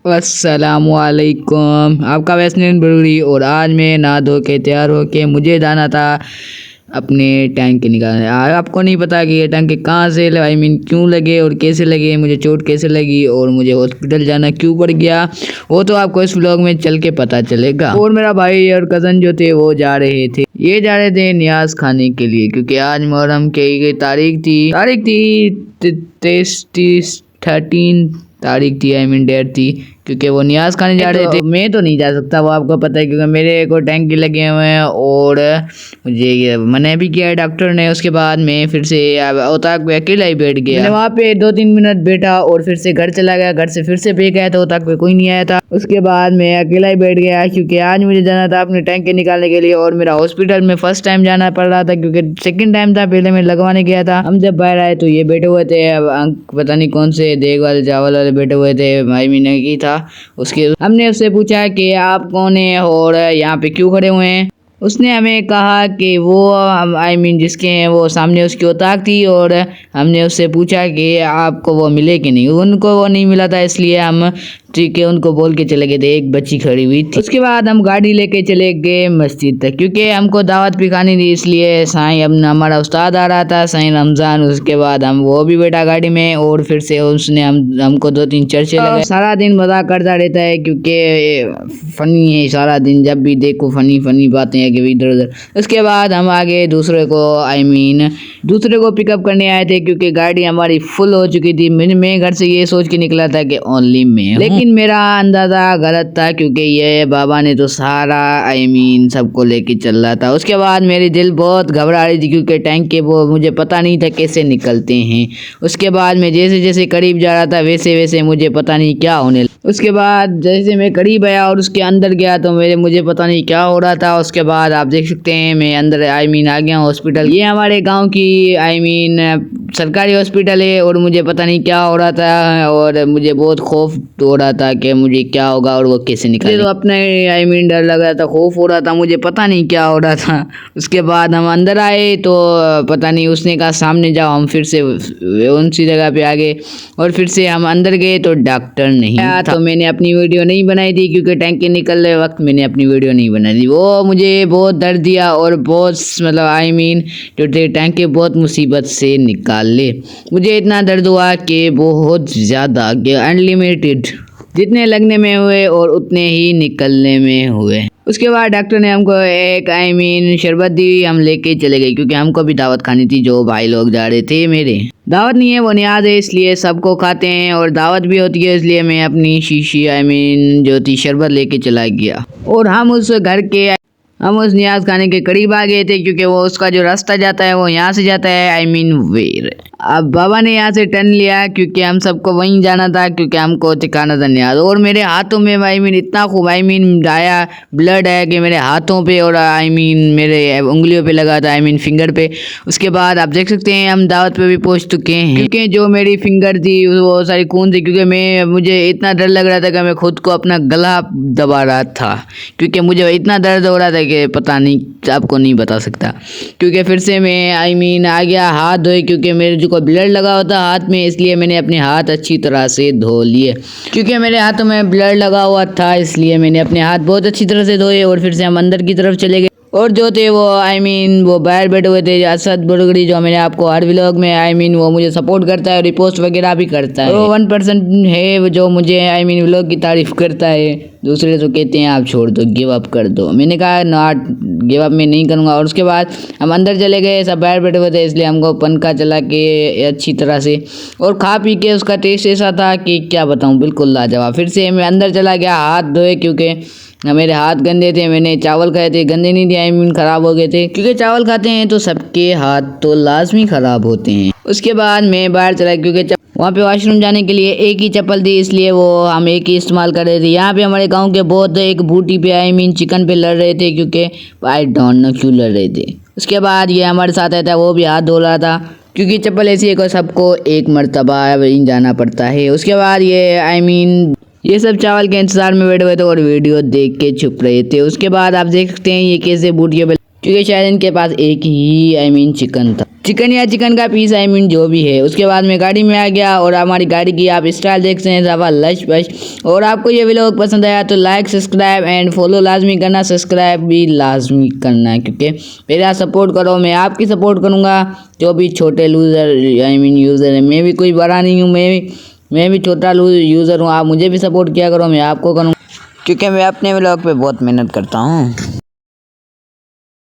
अस्सलामुअलैकुम, आपका वैसलीन बरूरी। और आज मैं नहा धो के तैयार होके मुझे जाना था अपने टैंक निकालने। आपको नहीं पता कि ये टैंक कहाँ से क्यों लगे और कैसे लगे, मुझे चोट कैसे लगी और मुझे हॉस्पिटल जाना क्यों पड़ गया, वो तो आपको इस व्लॉग में चल के पता चलेगा। और मेरा भाई और कज़न जो थे वो जा रहे थे न्याज खाने के लिए, क्योंकि आज मुहर्रम की तारीख थी 13 तारीख थी, डेट थी, क्योंकि वो न्याज खाने जा रहे थे। मैं तो नहीं जा सकता, वो आपको पता है, क्योंकि मेरे को टैंकी लगे हुए हैं और मुझे ये मना भी किया है डॉक्टर ने। उसके बाद मैं फिर से ओताक पे अकेला ही बैठ गया। मैंने वहाँ पे 2-3 मिनट बैठा और फिर से घर चला गया। घर से फिर से फेंक आया था, ओताक पे कोई नहीं आया था। उसके बाद मैं अकेला ही बैठ गया, क्योंकि आज मुझे जाना था अपने टैंकी निकालने के लिए। और मेरा हॉस्पिटल में फर्स्ट टाइम जाना पड़ रहा था, क्योंकि सेकंड टाइम था, पहले मैं लगवाने गया था। हम जब बाहर आए तो ये बैठे हुए थे, पता नहीं कौन से देग वाले चावल वाले बैठे हुए थे, भाई मीना की था। उसके हमने उससे पूछा कि आप कौन है और यहाँ पे क्यों खड़े हुए हैं। उसने हमें कहा कि वो जिसके हैं वो सामने उसकी औताक थी। और हमने उससे पूछा कि आपको वो मिले कि नहीं। उनको वो नहीं मिला था, इसलिए हम ठीक है उनको बोल के चले गए थे। एक बच्ची खड़ी हुई थी। उसके बाद हम गाड़ी लेके चले गए मस्जिद तक, क्योंकि हमको दावत भी खानी थी, इसलिए साईं अब हमारा उस्ताद आ रहा था, साईं रमज़ान। उसके बाद हम वो भी बैठा गाड़ी में और फिर से उसने हमको 2-3 चर्चे लगाए। सारा दिन मजाक करता रहता है, क्योंकि फनी है सारा दिन, जब भी देखो फनी बातें हैं कि इधर उधर। उसके बाद हम आगे दूसरे को पिकअप करने आए थे, क्योंकि गाड़ी हमारी फुल हो चुकी थी। मैं घर से ये सोच के निकला था कि ओनली मैं, लेकिन मेरा अंदाजा गलत था, क्योंकि ये बाबा ने तो सारा सबको लेके चल रहा था। उसके बाद मेरी दिल बहुत घबरा रही थी, क्योंकि टैंक के वो मुझे पता नहीं था कैसे निकलते हैं। उसके बाद मैं जैसे जैसे करीब जा रहा था वैसे वैसे मुझे पता नहीं क्या होने लगा। उसके बाद जैसे मैं करीब आया और उसके अंदर गया तो मुझे पता नहीं क्या हो रहा था। उसके बाद आप देख सकते हैं मैं अंदर आ गया हॉस्पिटल। ये हमारे गाँव की सरकारी हॉस्पिटल है। और मुझे पता नहीं क्या हो रहा था और मुझे बहुत खौफ हो रहा था कि मुझे क्या होगा और वो कैसे निकले। तो अपने डर लग रहा था, खौफ हो रहा था, मुझे पता नहीं क्या हो रहा था। उसके बाद हम अंदर आए तो पता नहीं उसने कहा सामने जाओ। हम फिर से उसी जगह पे आ गए और फिर से हम अंदर गए तो डॉक्टर नहीं था। तो मैंने अपनी वीडियो नहीं बनाई थी, क्योंकि टैंकी निकलने वक्त मैंने अपनी वीडियो नहीं बनाई थी। वो मुझे बहुत दर्द दिया और बहुत जो टैंकी बहुत मुसीबत से निकाल ले। मुझे इतना दर्द हुआ कि बहुत ज़्यादा, अनलिमिटेड, जितने लगने में हुए और उतने ही निकलने में हुए। उसके बाद डॉक्टर ने हमको एक शरबत दी, हम लेके चले गए, क्योंकि हमको भी दावत खानी थी। जो भाई लोग जा रहे थे, मेरे दावत नहीं है वो न्याज है, इसलिए सबको खाते हैं और दावत भी होती है, इसलिए मैं अपनी शीशी जो थी शरबत लेके चला गया। और हम उस न्याज खाने के करीब आ गए थे, क्योंकि वो उसका जो रास्ता जाता है वो यहाँ से जाता है वेर। अब बाबा ने यहाँ से टर्न लिया, क्योंकि हम सबको वहीं जाना था, क्योंकि हमको ठिकाना था न्याज। और मेरे हाथों में इतना खूब आया ब्लड है कि मेरे हाथों पे और मेरे उंगलियों पे लगा था, फिंगर पे। उसके बाद आप देख सकते हैं हम दावत पे भी पहुँच चुके हैं, क्योंकि जो मेरी फिंगर थी वो सारी खून थी, क्योंकि मुझे इतना डर लग रहा था कि मैं खुद को अपना गला दबा रहा था, क्योंकि मुझे इतना दर्द हो रहा था कि पता नहीं, आपको नहीं बता सकता। क्योंकि फिर से मैं आ गया हाथ धोए, क्योंकि मेरे जो ब्लड लगा होता हाथ में, इसलिए मैंने अपने हाथ अच्छी तरह से धो लिए। क्योंकि मेरे हाथों में ब्लड लगा हुआ था, इसलिए मैंने अपने हाथ बहुत अच्छी तरह से धोए। और फिर से हम अंदर की तरफ चले गए। और जो थे वो वो बाहर बैठे हुए थे, असद बुरगड़ी, जो मैंने आपको हर व्लॉग में वो मुझे सपोर्ट करता है और रिपोस्ट वगैरह भी करता है। वो 1% है जो मुझे व्लॉग की तारीफ करता है। दूसरे तो कहते हैं आप छोड़ दो, गिव अप कर दो। मैंने कहा नॉट गिव अप मैं नहीं करूँगा। और उसके बाद हम अंदर चले गए, सब बाहर बैठे हुए थे, इसलिए हमको पंखा चला के अच्छी तरह से और खा पी के उसका टेस्ट ऐसा था कि क्या बताऊँ, बिल्कुल लाजवाब। फिर से मैं अंदर चला गया हाथ धोए, क्योंकि मेरे हाथ गंदे थे। मैंने चावल खाए थे, गंदे नहीं थे, ख़राब हो गए थे, क्योंकि चावल खाते हैं तो सबके हाथ तो लाजमी ख़राब होते हैं। उसके बाद मैं बाहर चला, क्योंकि वहाँ पे वॉशरूम जाने के लिए एक ही चप्पल थी, इसलिए वो हम एक ही इस्तेमाल कर रहे थे। यहाँ पे हमारे गांव के बहुत एक बूटी पे चिकन पे लड़ रहे थे, क्योंकि आई डोंट नो क्यों लड़ रहे थे। उसके बाद ये हमारे साथ आया था, वो भी हाथ धो रहा था, क्योंकि चप्पल ऐसी है कि सबको एक मरतबा जाना पड़ता है। उसके बाद ये सब चावल के इंतजार में बैठे हुए थे और वीडियो देख के छुप रहे थे। उसके बाद आप देख सकते हैं ये कैसे बूटियों पे, क्योंकि शायद इनके पास एक ही चिकन था, चिकन या चिकन का पीस जो भी है। उसके बाद मैं गाड़ी में आ गया और हमारी गाड़ी की आप स्टाइल देख सकते हैं, जबरदस्त बस। और आपको ये व्लॉग पसंद आया तो लाइक सब्सक्राइब एंड फॉलो लाजमी करना, सब्सक्राइब भी लाजमी करना है, क्योंकि मेरा सपोर्ट करो, मैं आपकी सपोर्ट करूँगा। जो भी छोटे यूज़र है, मैं भी कोई बड़ा नहीं हूँ, मैं भी छोटा यूज़र हूँ। आप मुझे भी सपोर्ट किया करो, मैं आपको करूँ, क्योंकि मैं अपने व्लॉग पे बहुत मेहनत करता हूँ।